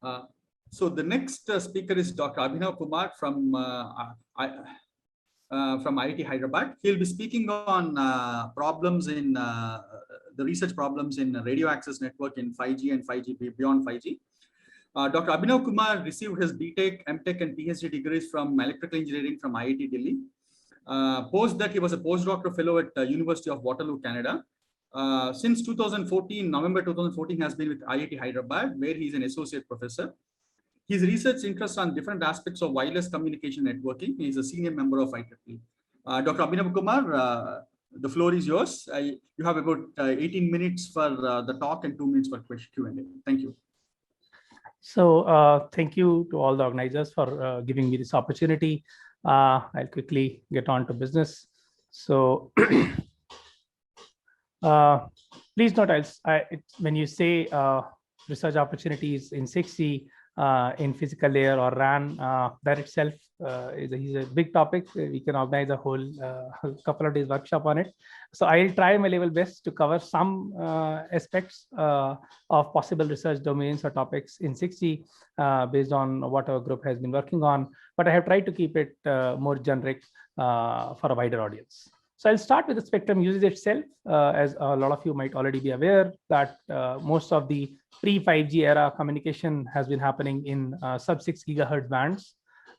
Uh, so the next speaker is Dr. Abhinav Kumar from IIT Hyderabad. He'll be speaking on problems in the research problems in radio access network in 5G and 5G beyond 5G. Dr. Abhinav Kumar received his BTech, MTech, and PhD degrees from electrical engineering from IIT Delhi. Post that, he was a postdoctoral fellow at University of Waterloo, Canada. Since 2014, November 2014, has been with IIT Hyderabad, where he is an associate professor. His research interests on different aspects of wireless communication networking. He is a senior member of IEEE. Dr. Abhinav Kumar, the floor is yours. You have about 18 minutes for the talk and 2 minutes for Q&A. Thank you. So thank you to all the organizers for giving me this opportunity. I'll quickly get on to business. So please note, when you say research opportunities in 6G, in physical layer or RAN, that itself is a big topic. We can organize a whole couple of days workshop on it. So I'll try my level best to cover some aspects of possible research domains or topics in 6G based on what our group has been working on. But I have tried to keep it more generic for a wider audience. So I'll start with the spectrum usage itself, as a lot of you might already be aware that most of the pre-5G era communication has been happening in sub-6 gigahertz bands.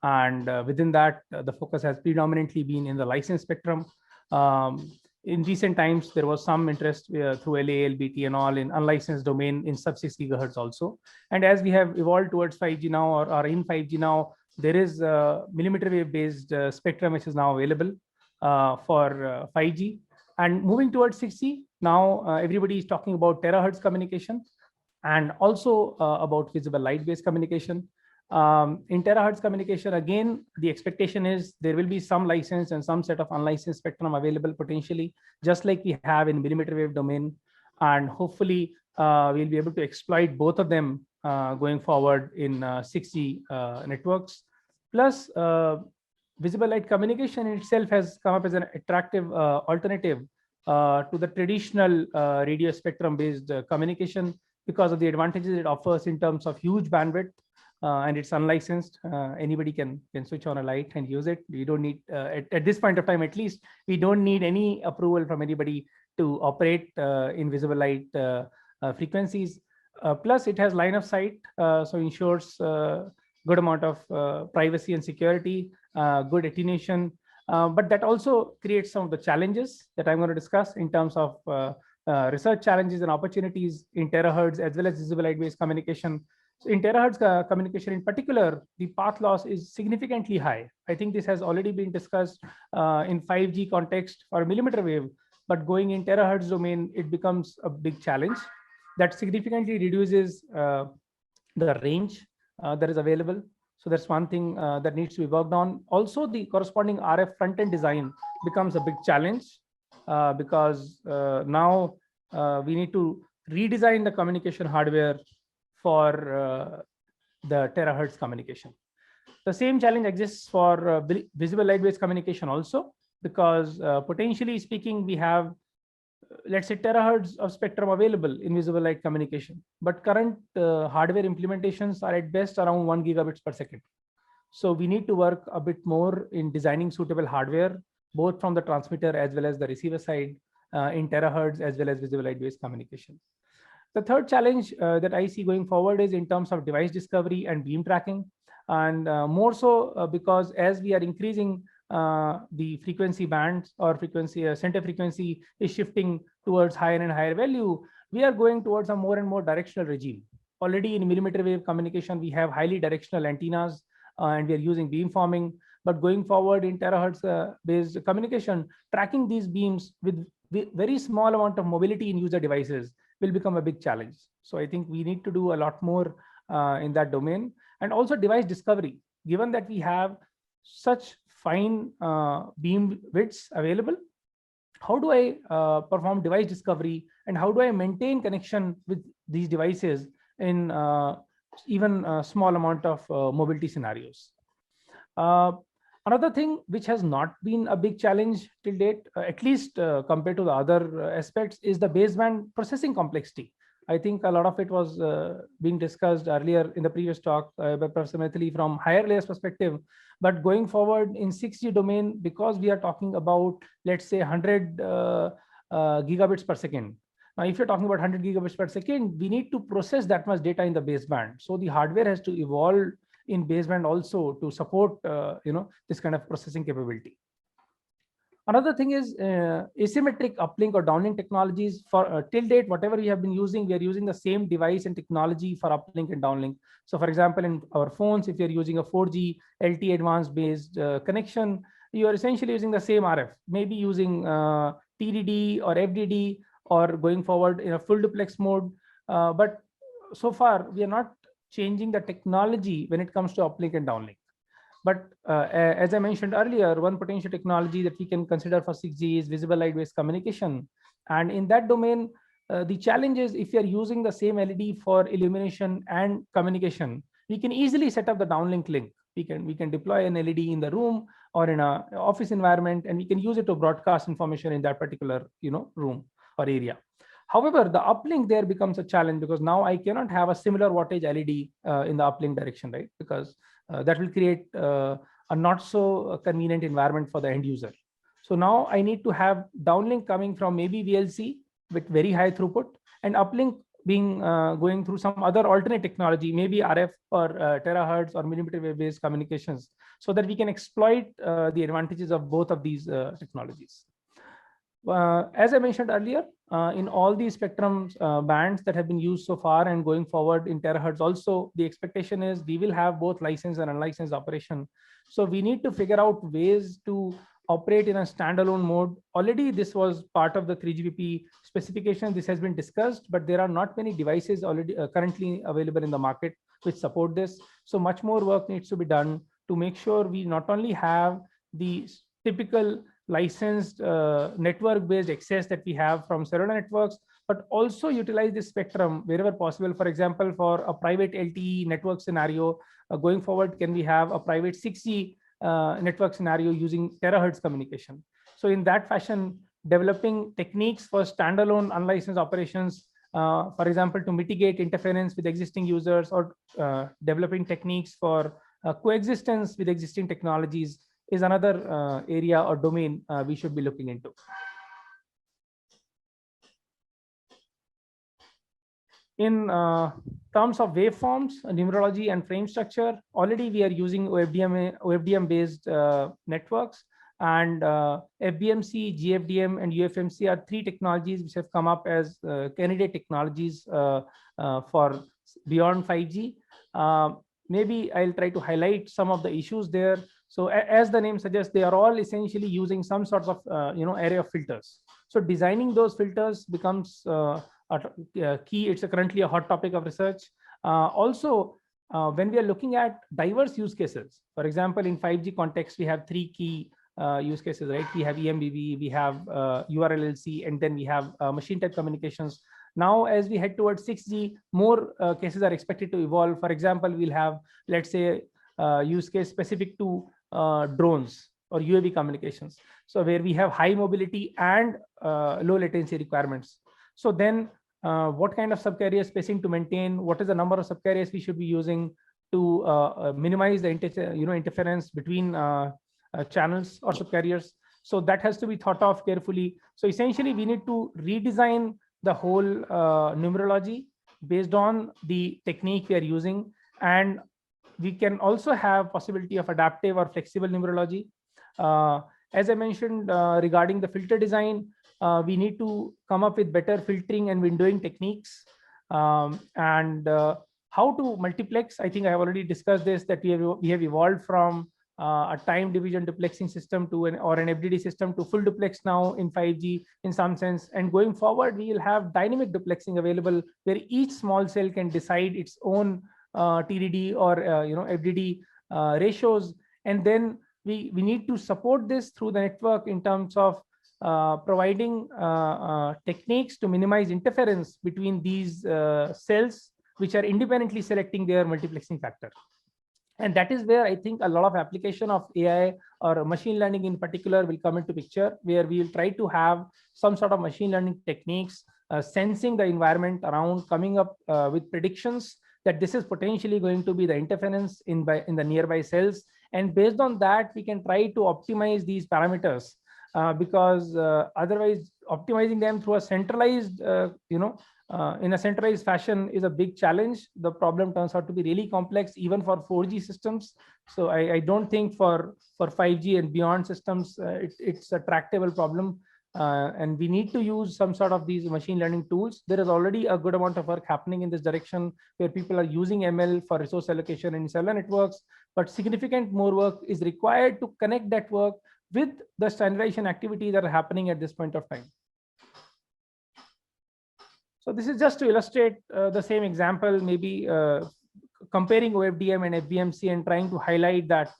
And within that, the focus has predominantly been in the licensed spectrum. In recent times, there was some interest through LA, LBT and all in unlicensed domain in sub-6 gigahertz also. And as we have evolved towards 5G now or in 5G now, there is millimeter wave based spectrum which is now available for 5G. And moving towards 6G, now everybody is talking about terahertz communication and also about visible light based communication. In terahertz communication, again, the expectation is there will be some licensed and some set of unlicensed spectrum available potentially, just like we have in millimeter wave domain. And hopefully we'll be able to exploit both of them going forward in 6G networks. Plus, visible light communication itself has come up as an attractive alternative to the traditional radio spectrum based communication because of the advantages it offers in terms of huge bandwidth. And it's unlicensed. Anybody can switch on a light and use it. We don't need, at this point of time, at least, we don't need any approval from anybody to operate in visible light frequencies. Plus, it has line of sight, so ensures good amount of privacy and security, good attenuation. But that also creates some of the challenges that I'm going to discuss in terms of research challenges and opportunities in terahertz as well as visible light based communication. So in terahertz communication in particular, the path loss is significantly high. I think this has already been discussed in 5G context or millimeter wave, but going in terahertz domain, it becomes a big challenge that significantly reduces the range that is available. So that's one thing that needs to be worked on. Also, the corresponding RF front-end design becomes a big challenge because now we need to redesign the communication hardware for the terahertz communication. The same challenge exists for visible light-based communication also, because potentially speaking, we have, let's say, terahertz of spectrum available in visible light communication, but current hardware implementations are at best around 1 gigabits per second. So we need to work a bit more in designing suitable hardware, both from the transmitter as well as the receiver side in terahertz as well as visible light-based communication. The third challenge that I see going forward is in terms of device discovery and beam tracking, and more so because as we are increasing the frequency bands or frequency center frequency is shifting towards higher and higher value, we are going towards a more and more directional regime. Already in millimeter wave communication, we have highly directional antennas and we are using beamforming. But going forward in terahertz based communication, tracking these beams with very small amount of mobility in user devices will become a big challenge. So I think we need to do a lot more in that domain. And also device discovery, given that we have such fine beam widths available, how do I perform device discovery and how do I maintain connection with these devices in even a small amount of mobility scenarios? Another thing which has not been a big challenge till date, at least compared to the other aspects, is the baseband processing complexity. I think a lot of it was being discussed earlier in the previous talk by Professor Methili from higher layers perspective. But going forward in 6G domain, because we are talking about, let's say 100 gigabits per second. Now, if you're talking about 100 gigabits per second, we need to process that much data in the baseband. So the hardware has to evolve in baseband also to support, this kind of processing capability. Another thing is asymmetric uplink or downlink technologies. For till date, whatever we have been using, we are using the same device and technology for uplink and downlink. So for example, in our phones, if you're using a 4G LTE advanced based connection, you are essentially using the same RF, maybe using TDD or FDD, or going forward in a full duplex mode. But so far, we are not changing the technology when it comes to uplink and downlink. But as I mentioned earlier, one potential technology that we can consider for 6G is visible light-based communication. And in that domain, the challenge is if you're using the same LED for illumination and communication, we can easily set up the downlink link. We can deploy an LED in the room or in an office environment, and we can use it to broadcast information in that particular room or area. However, the uplink there becomes a challenge because now I cannot have a similar wattage LED in the uplink direction, right? Because that will create a not so convenient environment for the end user. So now I need to have downlink coming from maybe VLC with very high throughput, and uplink being going through some other alternate technology, maybe RF or terahertz or millimeter wave based communications, so that we can exploit the advantages of both of these technologies. As I mentioned earlier, in all these spectrum bands that have been used so far and going forward in terahertz also, the expectation is we will have both licensed and unlicensed operation. So we need to figure out ways to operate in a standalone mode. Already this was part of the 3GPP specification. This has been discussed, but there are not many devices already currently available in the market which support this. So much more work needs to be done to make sure we not only have the typical licensed network-based access that we have from cellular networks, but also utilize this spectrum wherever possible. For example, for a private LTE network scenario, going forward, can we have a private 6G network scenario using terahertz communication? So in that fashion, developing techniques for standalone unlicensed operations, for example, to mitigate interference with existing users, or developing techniques for coexistence with existing technologies is another area or domain we should be looking into. In terms of waveforms, numerology, and frame structure, already we are using OFDM-based networks, and FBMC, GFDM, and UFMC are three technologies which have come up as candidate technologies for beyond 5G. Maybe I'll try to highlight some of the issues there. So as the name suggests, they are all essentially using some sorts of array of filters. So designing those filters becomes key. It's currently a hot topic of research. Also, when we are looking at diverse use cases, for example, in 5G context, we have three key use cases, right? We have EMBB, we have URLLC, and then we have machine type communications. Now, as we head towards 6G, more cases are expected to evolve. For example, we'll have, let's say, use case specific to drones or UAV communications. So where we have high mobility and low latency requirements. So then what kind of subcarrier spacing to maintain? What is the number of subcarriers we should be using to minimize the interference between channels or subcarriers? So that has to be thought of carefully. So essentially, we need to redesign the whole numerology based on the technique we are using, and we can also have possibility of adaptive or flexible numerology. As I mentioned regarding the filter design, we need to come up with better filtering and windowing techniques, and how to multiplex. I think I have already discussed this, that we have evolved from a time division duplexing system to an FDD system to full duplex now in 5G in some sense. And going forward, we will have dynamic duplexing available where each small cell can decide its own TDD or FDD ratios, and then we need to support this through the network in terms of providing techniques to minimize interference between these cells, which are independently selecting their multiplexing factor. And that is where I think a lot of application of AI or machine learning in particular will come into picture, where we will try to have some sort of machine learning techniques sensing the environment around, coming up with predictions that this is potentially going to be the interference in the nearby cells. And based on that, we can try to optimize these parameters, because otherwise optimizing them through a centralized, in a centralized fashion is a big challenge. The problem turns out to be really complex, even for 4G systems. So I don't think for 5G and beyond systems, it's a tractable problem. And we need to use some sort of these machine learning tools. There is already a good amount of work happening in this direction, where people are using ML for resource allocation in cellular networks, but significant more work is required to connect that work with the standardization activities that are happening at this point of time. So this is just to illustrate the same example, maybe comparing OFDM and FBMC and trying to highlight that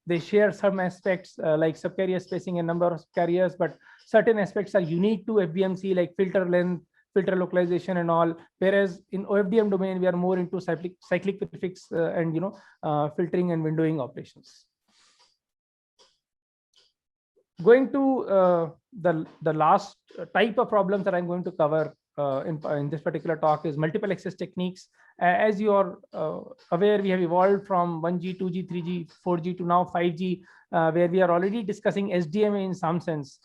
they share some aspects like subcarrier spacing and number of carriers, but certain aspects are unique to FBMC, like filter length, filter localization and all, whereas in OFDM domain, we are more into cyclic prefix and filtering and windowing operations. Going to the last type of problems that I'm going to cover in this particular talk is multiple access techniques. As you are aware, we have evolved from 1G, 2G, 3G, 4G to now 5G, where we are already discussing SDMA in some sense,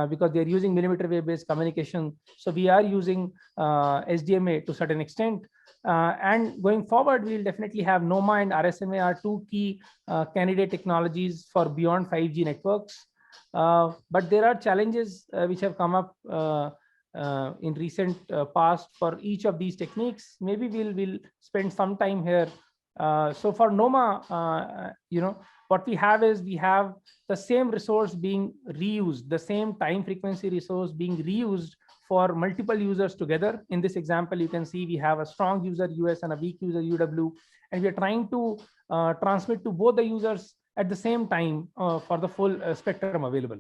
because they're using millimeter wave based communication. So we are using SDMA to a certain extent. And going forward, we'll definitely have NOMA and RSMA are two key candidate technologies for beyond 5G networks. But there are challenges which have come up in recent past for each of these techniques. Maybe we'll spend some time here. So for NOMA, what we have is we have the same resource being reused, the same time frequency resource being reused for multiple users together. In this example, you can see we have a strong user US and a weak user UW, and we are trying to transmit to both the users at the same time for the full spectrum available.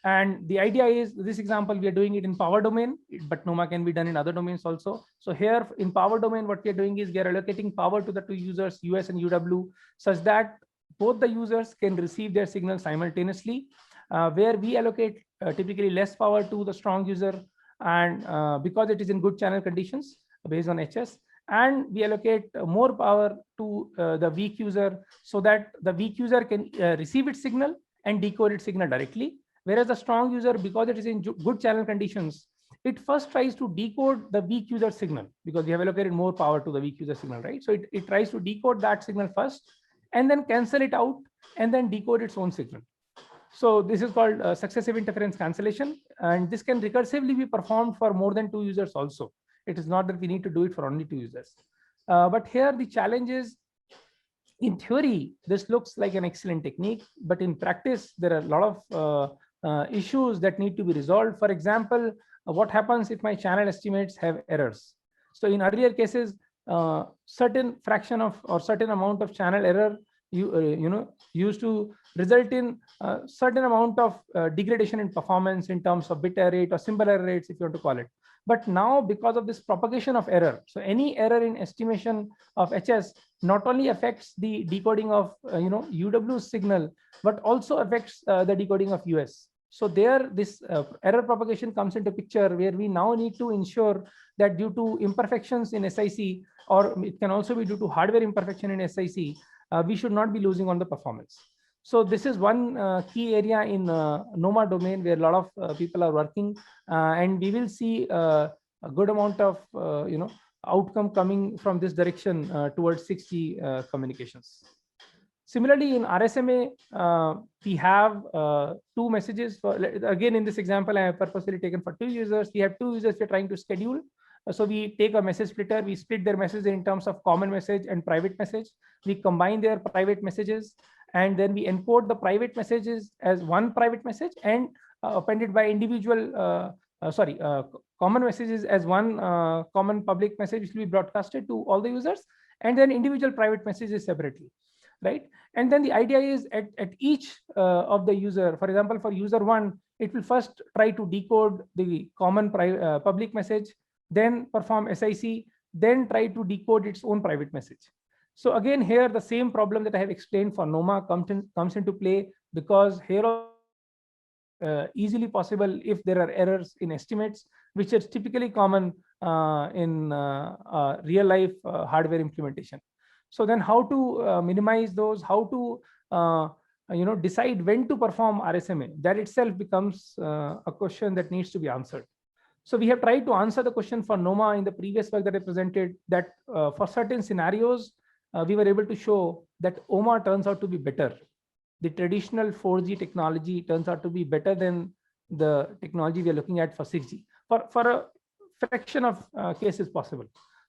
And the idea is, this example, we are doing it in power domain, but NOMA can be done in other domains also. So here in power domain, what we are doing is we are allocating power to the two users, US and UW, such that both the users can receive their signal simultaneously, where we allocate typically less power to the strong user, and because it is in good channel conditions based on HS, and we allocate more power to the weak user, so that the weak user can receive its signal and decode its signal directly. Whereas the strong user, because it is in good channel conditions, it first tries to decode the weak user signal, because we have allocated more power to the weak user signal, right? So it tries to decode that signal first, and then cancel it out, and then decode its own signal. So this is called successive interference cancellation, and this can recursively be performed for more than two users also. It is not that we need to do it for only two users. But here the challenge is, in theory, this looks like an excellent technique, but in practice, there are a lot of issues that need to be resolved. For example, what happens if my channel estimates have errors? So in earlier cases, certain fraction of or certain amount of channel error used to result in a certain amount of degradation in performance in terms of bit error rate or symbol error rates, if you want to call it. But now, because of this propagation of error, so any error in estimation of HS not only affects the decoding of UW signal, but also affects the decoding of US. So there, this error propagation comes into picture, where we now need to ensure that due to imperfections in SIC, or it can also be due to hardware imperfection in SIC, we should not be losing on the performance. So this is one key area in NOMA domain where a lot of people are working, and we will see a good amount of outcome coming from this direction towards 6G communications. Similarly, in RSMA, we have two messages. Again, in this example, I have purposely taken for two users. We have two users we're trying to schedule. So we take a message splitter, we split their message in terms of common message and private message. We combine their private messages, and then we encode the private messages as one private message and appended by individual, common messages as one common public message, which will be broadcasted to all the users, and then individual private messages separately, right? And then the idea is at each of the user, for example, for user one, it will first try to decode the common public message, then perform SIC, then try to decode its own private message. So again, here the same problem that I have explained for NOMA comes into play, because here easily possible if there are errors in estimates. which is typically common in real life hardware implementation. So then how to minimize those, how to decide when to perform RSMA, that itself becomes a question that needs to be answered. So we have tried to answer the question for NOMA in the previous work that I presented, that for certain scenarios, we were able to show that OMA turns out to be better. The traditional 4G technology turns out to be better than the technology we are looking at for 6G. For a fraction of cases possible.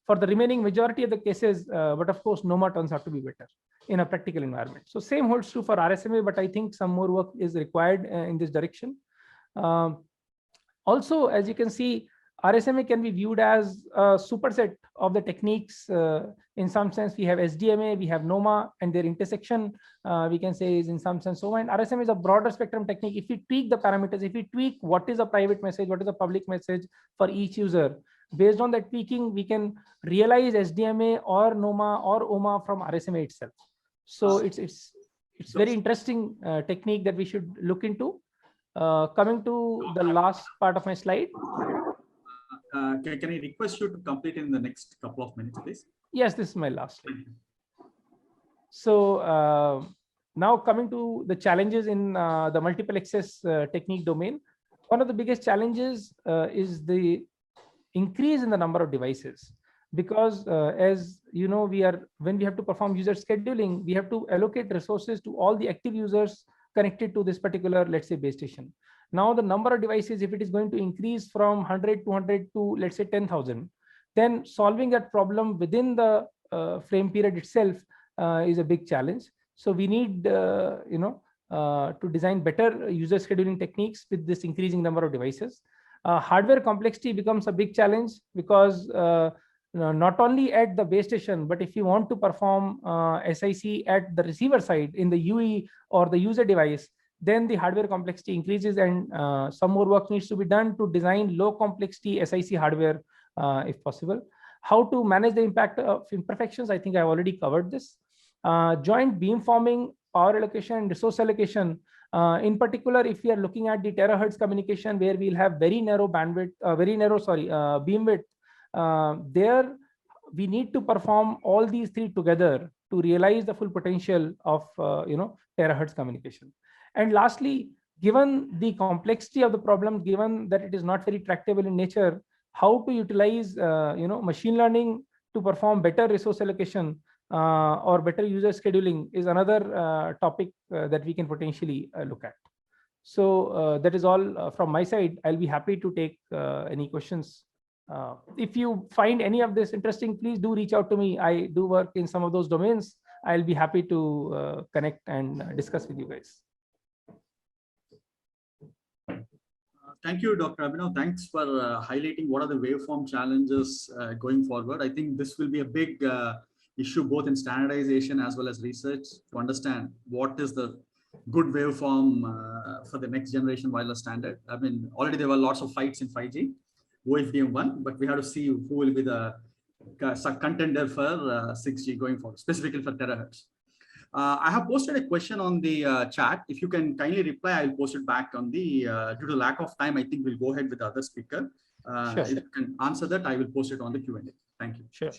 For the remaining majority of the cases, but of course, NOMA turns out to be better in a practical environment. So same holds true for RSMA, but I think some more work is required in this direction. Also, as you can see, RSMA can be viewed as a superset of the techniques. In some sense, we have SDMA, we have NOMA, and their intersection, we can say, is in some sense OMA. And RSMA is a broader spectrum technique. If we tweak the parameters, if we tweak what is a private message, what is a public message for each user, based on that tweaking, we can realize SDMA or NOMA or OMA from RSMA itself. So it's very interesting technique that we should look into. Coming to the last part of my slide. Can I request you to complete in the next couple of minutes, please? Yes, this is my last slide. So now coming to the challenges in the multiple access technique domain. One of the biggest challenges is the increase in the number of devices, because as you know, when we have to perform user scheduling, we have to allocate resources to all the active users connected to this particular, let's say, base station. Now the number of devices, if it is going to increase from 100, 200 to, let's say, 10,000, then solving that problem within the frame period itself is a big challenge. So we need, to design better user scheduling techniques with this increasing number of devices. Hardware complexity becomes a big challenge, because not only at the base station, but if you want to perform SIC at the receiver side in the UE or the user device, then the hardware complexity increases, and some more work needs to be done to design low complexity SIC hardware if possible. How to manage the impact of imperfections, I think I've already covered this. Joint beamforming, power allocation, and resource allocation. In particular, if we are looking at the terahertz communication, where we'll have very narrow bandwidth, beam width, there we need to perform all these three together to realize the full potential of terahertz communication. And lastly, given the complexity of the problem, given that it is not very tractable in nature, how to utilize machine learning to perform better resource allocation or better user scheduling is another topic that we can potentially look at. So that is all from my side. I'll be happy to take any questions. If you find any of this interesting, please do reach out to me. I do work in some of those domains. I'll be happy to connect and discuss with you guys. Thank you, Dr. Abhinav. Thanks for highlighting what are the waveform challenges going forward. I think this will be a big issue both in standardization as well as research to understand what is the good waveform for the next generation wireless standard. I mean, already there were lots of fights in 5G, OFDM 1, but we have to see who will be the contender for 6G going forward, specifically for terahertz. I have posted a question on the chat. If you can kindly reply, I'll post it back on the, due to lack of time, I think we'll go ahead with the other speaker. Sure. If you can answer that, I will post it on the Q&A. Thank you. Sure.